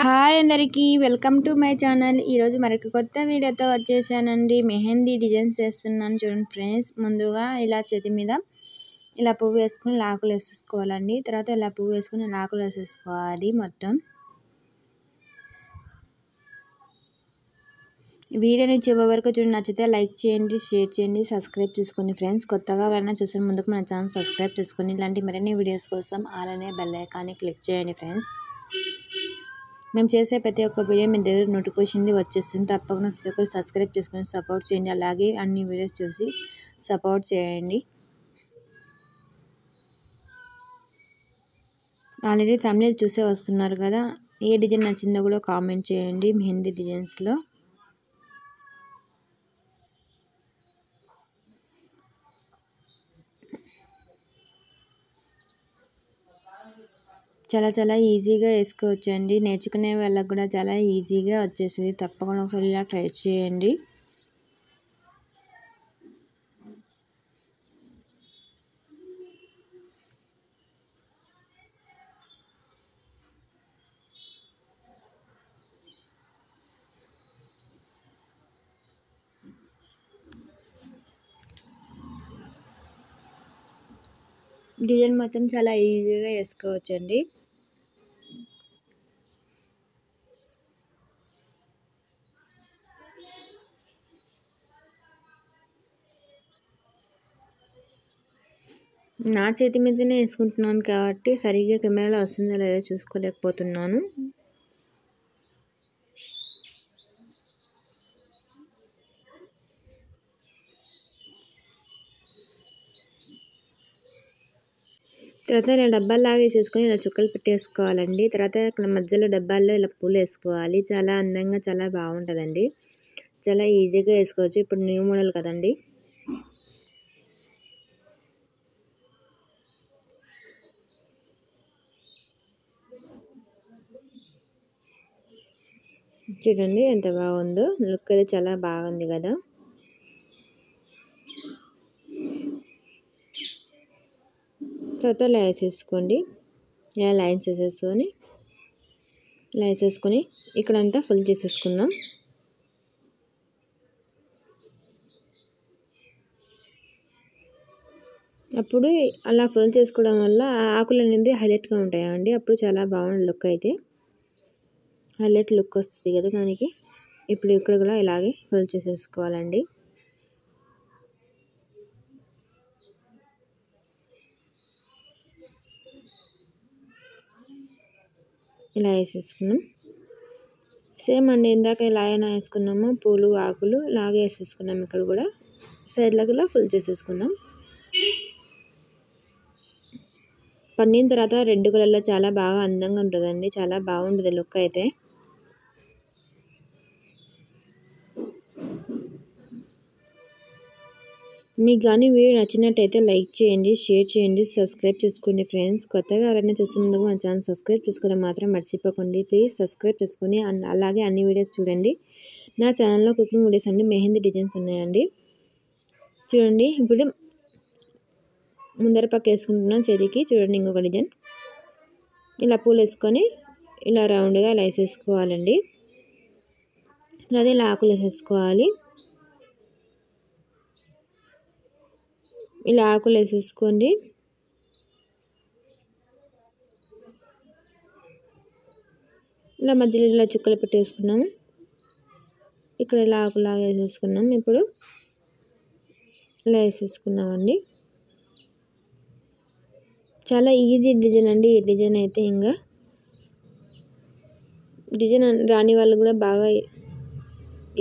Hi అందరికీ welcome to my channel. ఈరోజు మరొక కొత్త వీడియోతో వచ్చేసానండి. మెహందీ డిజైన్స్ వేస్తున్నాను చూడండి ఫ్రెండ్స్. ముందుగా ఇలా చేతి మీద ఇలా పువ్వు వేసుకుని లాకులు వేసేసుకోవాలండి. తర్వాత ఇలా పువ్వు వేసుకుని లాకులు వేసేసుకోవాలి మొత్తం. వీడియోని చివరి వరకు చూడండి. నచ్చితే లైక్ చేయండి, షేర్ చేయండి, సబ్స్క్రైబ్ చేసుకోండి ఫ్రెండ్స్. కొత్తగా ఎవరైనా చూసిన ముందుకు మన ఛానల్ సబ్స్క్రైబ్ చేసుకోండి. ఇలాంటి మరిన్ని వీడియోస్ కోసం అలానే బెల్ ఐకాన్ని క్లిక్ చేయండి ఫ్రెండ్స్. మేము చేసే ప్రతి ఒక్క వీడియో మీ దగ్గర నోటిఫికేషన్ వచ్చేస్తుంది. తప్పకుండా ప్రతి ఒక్కరు సబ్స్క్రైబ్ చేసుకొని సపోర్ట్ చేయండి. అలాగే అన్ని వీడియోస్ చూసి సపోర్ట్ చేయండి. ఆల్రెడీ తమిళ చూసే వస్తున్నారు కదా, ఏ డిజైన్ నచ్చిందో కూడా కామెంట్ చేయండి. మెహందీ డిజైన్స్లో చాలా ఈజీగా వేసుకోవచ్చండి. నేర్చుకునే వాళ్ళకి కూడా చాలా ఈజీగా వచ్చేసింది. తప్పకుండా ఒకసారి ఇలా ట్రై చేయండి. డిజైన్ మొత్తం చాలా ఈజీగా వేసుకోవచ్చండి. నా చేతి మీదనే వేసుకుంటున్నాను కాబట్టి సరిగ్గా కెమెరాలో వస్తుందో లేదో చూసుకోలేకపోతున్నాను. తర్వాత ఇలా డబ్బాలాగా చేసుకొని ఇలా చుక్కలు పెట్టేసుకోవాలండి. తర్వాత ఇక్కడ మధ్యలో డబ్బాల్లో ఇలా పూలు వేసుకోవాలి. చాలా అందంగా చాలా బాగుంటుందండి. చాలా ఈజీగా వేసుకోవచ్చు. ఇప్పుడు న్యూ మోడల్ కదండి. చూడండి ఎంత బాగుందో, లుక్ అయితే చాలా బాగుంది కదా. తర్వాత ఇలా వేసేసుకోండి. ఇలా లైన్స్ వేసేసుకొని ఇలా వేసేసుకొని ఇక్కడంతా ఫుల్ చేసేసుకుందాం. అప్పుడు అలా ఫుల్ చేసుకోవడం వల్ల ఆకులు అనేది హైలైట్గా ఉంటాయండి. అప్పుడు చాలా బాగుంది లుక్ అయితే. హైలైట్ లుక్ వస్తుంది కదా దానికి. ఇప్పుడు ఇక్కడ కూడా ఇలాగే ఫుల్ చేసేసుకోవాలండి. ఇలా వేసేసుకున్నాం. సేమ్ అండి, ఇందాక ఇలా అయినా వేసుకున్నాము. పూలు ఆకులు ఇలాగే వేసేసుకున్నాం. ఇక్కడ కూడా సైడ్లకు ఇలా ఫుల్ చేసేసుకుందాం. పండిన తర్వాత రెడ్ కలర్లో చాలా బాగా అందంగా ఉంటుందండి. చాలా బాగుంటుంది లుక్ అయితే. మీకు కానీ వీడియో నచ్చినట్టయితే లైక్ చేయండి, షేర్ చేయండి, సబ్స్క్రైబ్ చేసుకోండి ఫ్రెండ్స్. కొత్తగా ఎవరైనా చూస్తున్నందుకు మన ఛానల్ సబ్స్క్రైబ్ చేసుకోవడం మాత్రం మర్చిపోకండి. ప్లీజ్ సబ్స్క్రైబ్ చేసుకొని అలాగే అన్ని వీడియోస్ చూడండి. నా ఛానల్లో కుకింగ్ వీడియోస్ అండి, మెహందీ డిజైన్స్ ఉన్నాయండి. చూడండి ఇప్పుడు ముందర పక్క వేసుకుంటున్నాను చేతికి. చూడండి ఇంకొక డిజైన్. ఇలా పూలు వేసుకొని ఇలా రౌండ్గా ఇలా వేసేసుకోవాలండి. అదే ఇలా ఆకులు వేసేసుకోవాలి. ఇలా ఆకులు వేసేసుకోండి. ఇలా మధ్యలో ఇలా చుక్కలు పెట్టేసుకున్నాము. ఇక్కడ ఇలా ఆకులాగా వేసేసుకున్నాం. ఇప్పుడు ఇలా వేసేసుకున్నామండి. చాలా ఈజీ డిజైన్ అండి ఈ డిజైన్ అయితే. ఇంకా డిజైన్ రాని వాళ్ళు కూడా బాగా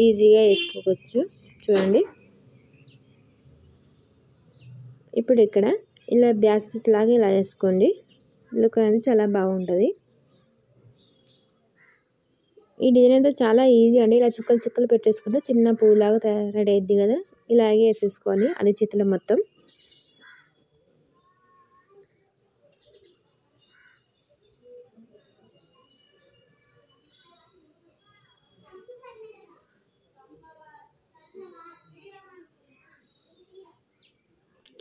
ఈజీగా వేసుకోవచ్చు. చూడండి ఇప్పుడు ఇక్కడ ఇలా బ్యాస్కెట్ లాగా ఇలా వేసుకోండి. లుక్ అనేది చాలా బాగుంటుంది. ఈ డిజైన్ అయితే చాలా ఈజీ అండి. ఇలా చుక్కలు చుక్కలు పెట్టేసుకుంటే చిన్న పువ్వులాగా రెడీ అయ్యిద్ది కదా. ఇలాగే వేసేసుకోవాలి అన్ని చేతులు మొత్తం.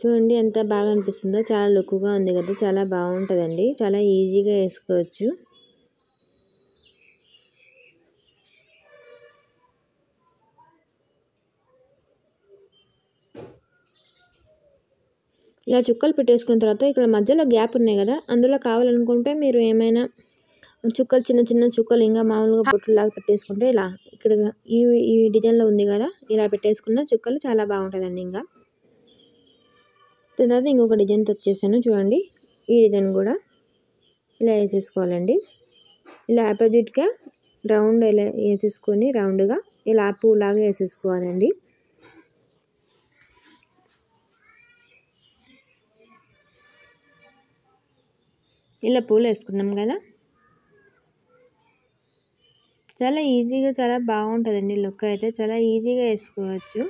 చూడండి ఎంత బాగా అనిపిస్తుందో. చాలా లుక్గా ఉంది కదా, చాలా బాగుంటుందండి. చాలా ఈజీగా వేసుకోవచ్చు. ఇలా చుక్కలు పెట్టేసుకున్న తర్వాత ఇక్కడ మధ్యలో గ్యాప్ ఉన్నాయి కదా, అందులో కావాలనుకుంటే మీరు ఏమైనా చుక్కలు చిన్న చిన్న చుక్కలు ఇంకా మామూలుగా బొట్టులాగా పెట్టేసుకుంటే ఇలా ఇక్కడ ఈ డిజైన్లో ఉంది కదా, ఇలా పెట్టేసుకున్న చుక్కలు చాలా బాగుంటుందండి. ఇంకా తర్వాత ఇంకొక డిజైన్తో వచ్చేసాను చూడండి. ఈ డిజైన్ కూడా ఇలా వేసేసుకోవాలండి. ఇలా ఆపోజిట్గా రౌండ్ ఇలా వేసేసుకొని రౌండ్గా ఇలా పూలాగా వేసేసుకోవాలండి. ఇలా పూలు వేసుకున్నాం కదా, చాలా ఈజీగా చాలా బాగుంటుందండి. లుక్ అయితే చాలా ఈజీగా వేసుకోవచ్చు.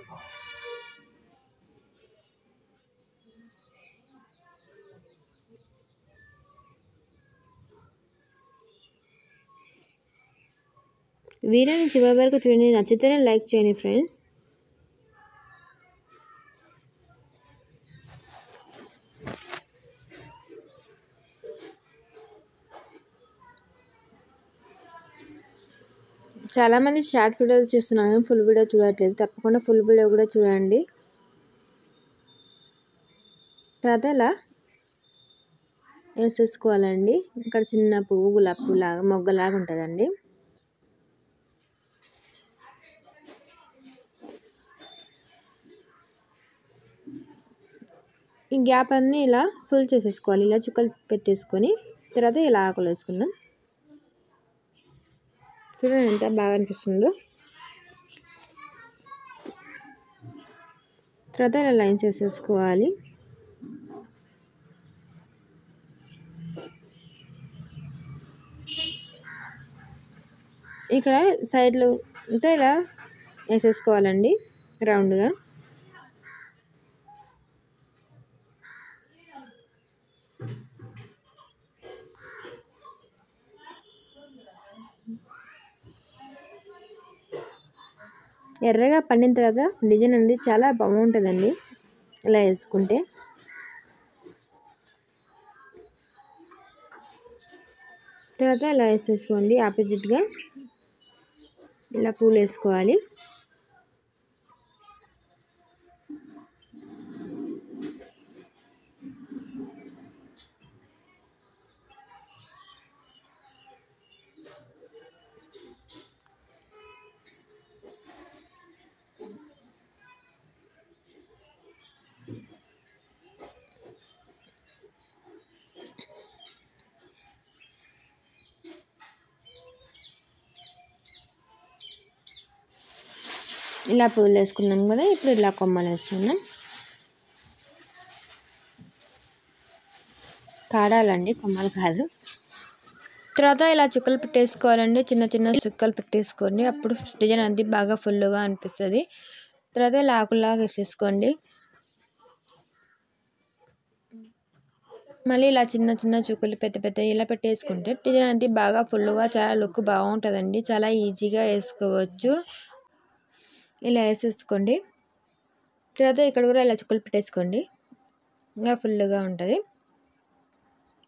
వీడియోని చివరి వరకు చూడండి, నచ్చితేనే లైక్ చేయండి ఫ్రెండ్స్. చాలామంది షార్ట్ వీడియోలు చూస్తున్నాను, ఫుల్ వీడియో చూడట్లేదు. తప్పకుండా ఫుల్ వీడియో కూడా చూడండి. తర్వాత ఇలా వేసేసుకోవాలండి. ఇక్కడ చిన్న పువ్వు గులాబీ పువ్వులాగా మొగ్గలాగా ఉంటుందండి. ఈ గ్యాప్ అన్నీ ఇలా ఫుల్ చేసేసుకోవాలి. ఇలా చుక్కలు పెట్టేసుకొని తర్వాత ఇలా ఆకులు వేసుకున్నాం. చూడండి ఎంత బాగా అనిపిస్తుందో. తర్వాత ఇలా లైన్స్ వేసేసుకోవాలి. ఇక్కడ సైడ్లో అంతా ఇలా వేసేసుకోవాలండి రౌండ్గా. ఎర్రగా పండిన తర్వాత డిజైన్ అనేది చాలా బాగుంటుందండి ఇలా వేసుకుంటే. తర్వాత ఇలా వేసేసుకోండి. ఆపోజిట్గా ఇలా పూలు వేసుకోవాలి. ఇలా పూలు వేసుకున్నాం కదా, ఇప్పుడు ఇలా కొమ్మలు వేసుకున్నాం. కాడాలండి, కొమ్మలు కాదు. తర్వాత ఇలా చుక్కలు పెట్టేసుకోవాలండి. చిన్న చిన్న చుక్కలు పెట్టేసుకోండి, అప్పుడు డిజైన్ అది బాగా ఫుల్గా అనిపిస్తుంది. తర్వాత ఇలా ఆకులాగా వేసేసుకోండి. మళ్ళీ ఇలా చిన్న చిన్న చుక్కలు పెద్ద పెద్ద ఇలా పెట్టేసుకుంటే డిజైన్ అది బాగా ఫుల్గా చాలా లుక్ బాగుంటుందండి. చాలా ఈజీగా వేసుకోవచ్చు. ఇలా వేసేసుకోండి. తర్వాత ఇక్కడ కూడా ఇలా చుక్కలు పెట్టేసుకోండి, ఇంకా ఫుల్గా ఉంటుంది.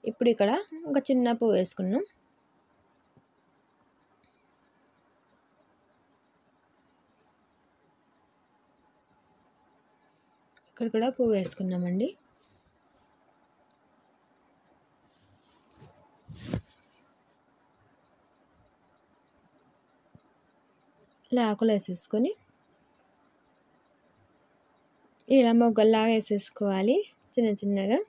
ఇప్పుడు ఇక్కడ ఒక చిన్న పువ్వు వేసుకున్నాం. ఇక్కడ కూడా పువ్వు వేసుకున్నామండి. ఇలా ఆకులు వేసేసుకొని ఇలా మొగ్గల్లాగా వేసేసుకోవాలి చిన్న చిన్నగా.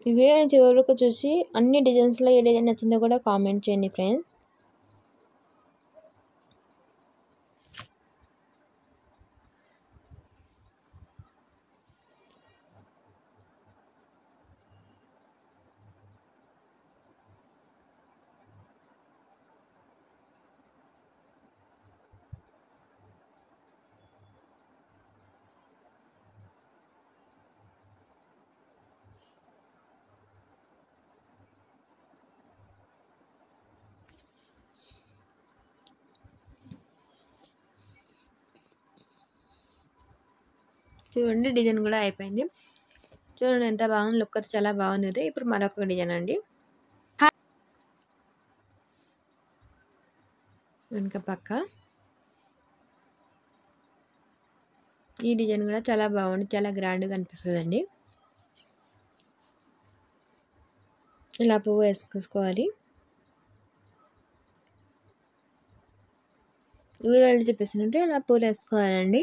ఈ వీడియో చివరి వరకు చూసి అన్ని డిజైన్స్లో ఏ డిజైన్ నచ్చిందో కూడా కామెంట్ చేయండి ఫ్రెండ్స్. చూడండి డిజైన్ కూడా అయిపోయింది. చూడండి ఎంత బాగుంది, లుక్ అయితే చాలా బాగుంది కదా. ఇప్పుడు మరొక డిజైన్ అండి. వెనుక పక్క ఈ డిజైన్ కూడా చాలా బాగుంది, చాలా గ్రాండ్గా అనిపిస్తుందండి. ఇలా పువ్వు వేసుకోవాలి. వీడియోలో చూపిస్తున్నట్టు ఇలా పూలు వేసుకోవాలండి.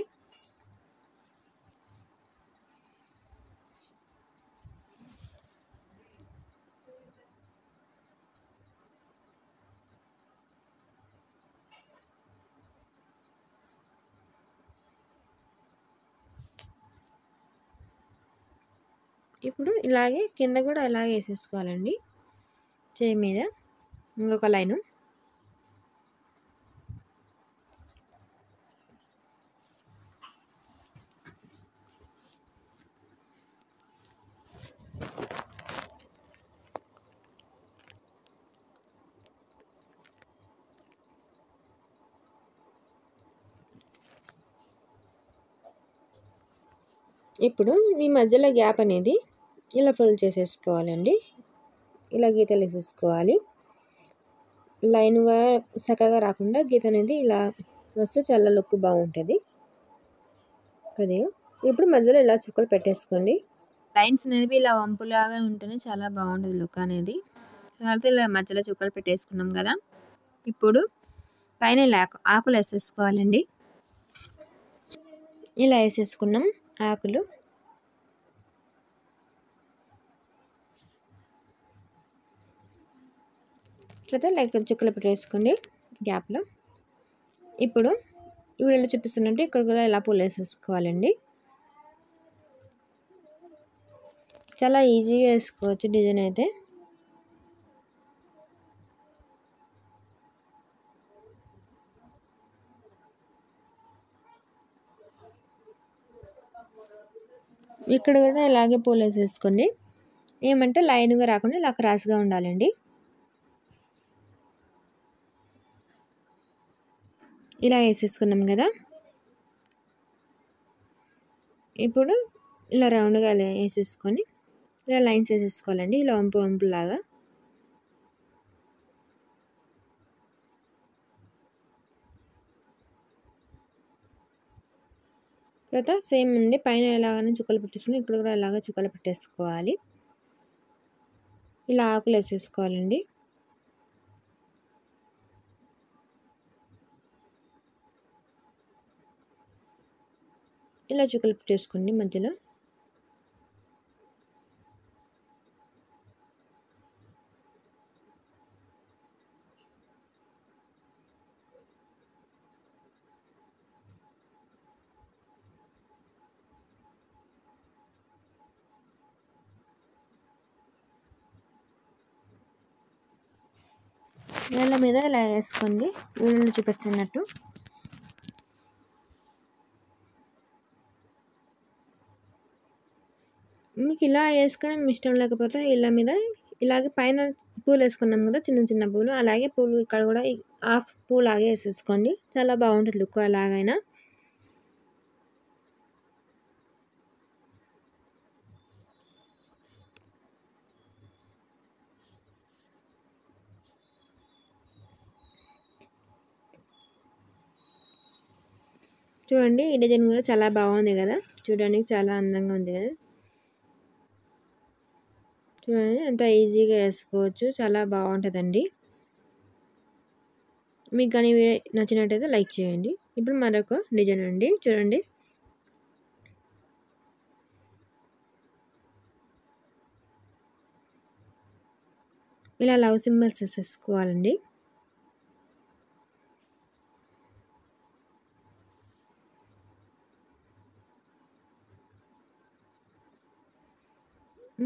ఇప్పుడు ఇలాగే కింద కూడా ఇలాగే వేసేసుకోవాలండి. చేయి మీద ఇంకొక లైను. ఇప్పుడు ఈ మధ్యలో గ్యాప్ అనేది ఇలా ఫుల్ చేసేసుకోవాలండి. ఇలా గీతలు వేసేసుకోవాలి. లైన్గా చక్కగా రాకుండా గీత అనేది ఇలా వస్తే చాలా లుక్ బాగుంటుంది కొద్దిగా. ఇప్పుడు మధ్యలో ఇలా చుక్కలు పెట్టేసుకోండి. లైన్స్ అనేవి ఇలా వంపులాగా ఉంటేనే చాలా బాగుంటుంది లుక్ అనేది. తర్వాత ఇలా మధ్యలో చుక్కలు పెట్టేసుకున్నాం కదా. ఇప్పుడు పైన ఇలా ఆకులు వేసేసుకోవాలండి. ఇలా వేసేసుకున్నాం ఆకులు. తర్వాత లైక్ చుక్కలు పెట్టేసుకోండి గ్యాప్లో. ఇప్పుడు వీడియోలో చూపిస్తున్నట్టు ఇక్కడ కూడా ఇలా పూలు వేసేసుకోవాలండి. చాలా ఈజీగా వేసుకోవచ్చు డిజైన్ అయితే. ఇక్కడ కూడా ఇలాగే పూలు వేసేసుకోండి. ఏమంటే లైన్గా రాకుండా ఇలా క్రాస్గా ఉండాలండి. ఇలా వేసేసుకున్నాం కదా. ఇప్పుడు ఇలా రౌండ్గా వేసేసుకొని ఇలా లైన్స్ వేసేసుకోవాలండి. ఇలా వంపులాగా. తర్వాత సేమ్ అండి, పైన ఎలాగైనా చుక్కలు పెట్టేసుకుని ఇక్కడ కూడా ఇలాగ చుక్కలు పెట్టేసుకోవాలి. ఇలా ఆకులు వేసేసుకోవాలండి. ఇలా చుక్కలు పెట్టేసుకోండి మధ్యలో. నీళ్ళ మీద ఇలా వేసుకోండి వీడియోలో చూపిస్తున్నట్టు. మీకు ఇలా వేసుకోవడం ఇష్టం లేకపోతే ఇలా మీద ఇలాగే పైన పూలు వేసుకున్నాం కదా, చిన్న చిన్న పూలు, అలాగే పూలు ఇక్కడ కూడా హాఫ్ పూలు లాగే వేసేసుకోండి. చాలా బాగుంటుంది లుక్ అలాగైనా. చూడండి ఈ డిజైన్ కూడా చాలా బాగుంది కదా, చూడడానికి చాలా అందంగా ఉంది కదా. చూడండి ఎంత ఈజీగా వేసుకోవచ్చు, చాలా బాగుంటుందండి. మీకు కానీ నచ్చినట్టయితే లైక్ చేయండి. ఇప్పుడు మరొక డిజైన్ అండి, చూడండి. ఇలా లవ్ సింబల్స్ వేసేసుకోవాలండి.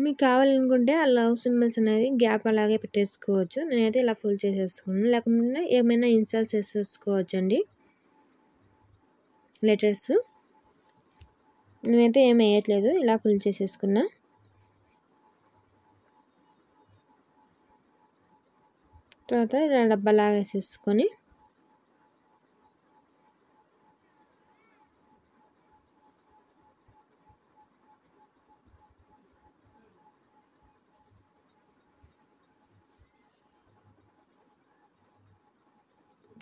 మీకు కావాలనుకుంటే ఆ లవ్ సింబల్స్ అనేది గ్యాప్ అలాగే పెట్టేసుకోవచ్చు. నేనైతే ఇలా ఫుల్ చేసేసుకున్నాను. లేకపోతే ఏమైనా ఇన్సల్స్ వేసేసుకోవచ్చు అండి, లెటర్స్. నేనైతే ఏం వేయట్లేదు, ఇలా ఫుల్ చేసేసుకున్నా. తర్వాత ఇలా డబ్బాలాగా వేసేసుకొని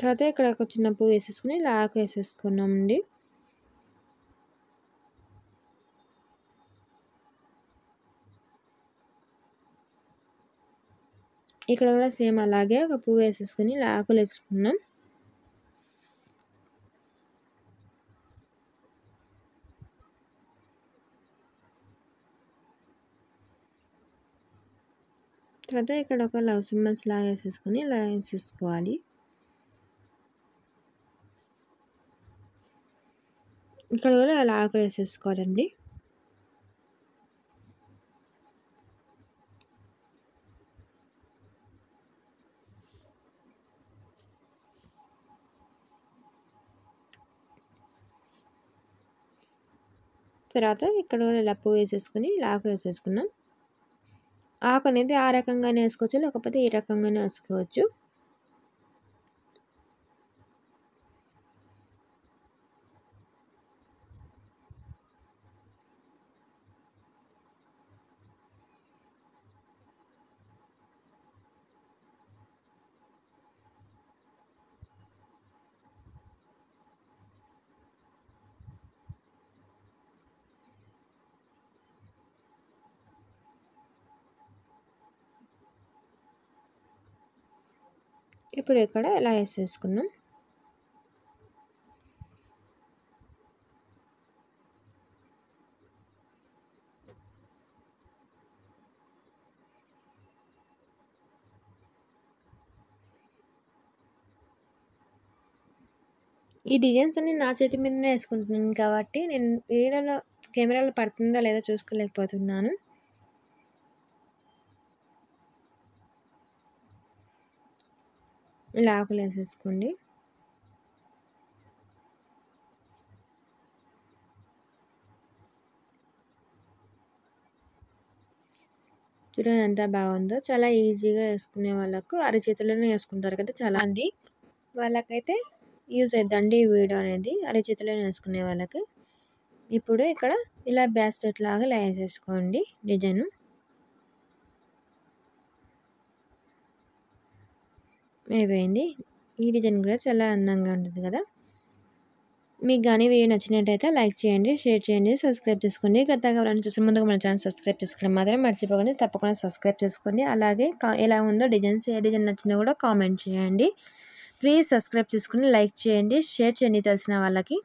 తర్వాత ఇక్కడ ఒక చిన్న పువ్వు వేసేసుకుని లాక్ వేసేసుకున్నామండి. ఇక్కడ కూడా సేమ్ అలాగే ఒక పువ్వు వేసేసుకుని లాకులు వేసుకున్నాం. తర్వాత ఇక్కడ ఒక లవ్ సింబల్స్ లాగా వేసేసుకుని ఇలా వేసేసుకోవాలి. ఇక్కడ కూడా అలా ఆకులు వేసేసుకోవాలండి. తర్వాత ఇక్కడ కూడా ఇలా పువ్వు వేసేసుకుని ఆకు వేసేసుకున్నాం. ఆకు అనేది ఆ రకంగానే వేసుకోవచ్చు, లేకపోతే ఈ రకంగానే వేసుకోవచ్చు. ఇప్పుడు ఇక్కడ ఇలా వేసేసుకున్నాం. ఈ డిజైన్స్ అన్ని నా చేతి మీదనే వేసుకుంటున్నాను కాబట్టి నేను వీడియోలో కెమెరాలో పడుతుందా లేదా చూసుకోలేకపోతున్నాను. ఇలా ఆకులు వేసేసుకోండి. చూడండి ఎంత బాగుందో. చాలా ఈజీగా వేసుకునే వాళ్ళకు అరచేతిలోనే వేసుకుంటారు కదా చాలా మంది, వాళ్ళకైతే యూజ్ అవుతుందండి ఈ వీడియో అనేది, అరచేతిలోనే వేసుకునే వాళ్ళకి. ఇప్పుడు ఇక్కడ ఇలా బ్యాస్కెట్ లాగా ఇలా వేసేసుకోండి డిజైన్. అయిపోయింది. ఈ డిజైన్ కూడా చాలా అందంగా ఉంటుంది కదా. మీకు కానీ వీడియో నచ్చినట్టయితే లైక్ చేయండి, షేర్ చేయండి, సబ్స్క్రైబ్ చేసుకోండి. కొత్తగా ఎవరైనా చూసే ముందుగా మన ఛానల్ సబ్స్క్రైబ్ చేసుకోవడం మాత్రం మర్చిపోకండి. తప్పకుండా సబ్స్క్రైబ్ చేసుకోండి. అలాగే ఎలా ఉందో డిజైన్స్, ఏ డిజైన్ నచ్చిందో కూడా కామెంట్ చేయండి. ప్లీజ్ సబ్స్క్రైబ్ చేసుకుని లైక్ చేయండి, షేర్ చేయండి తెలిసిన వాళ్ళకి.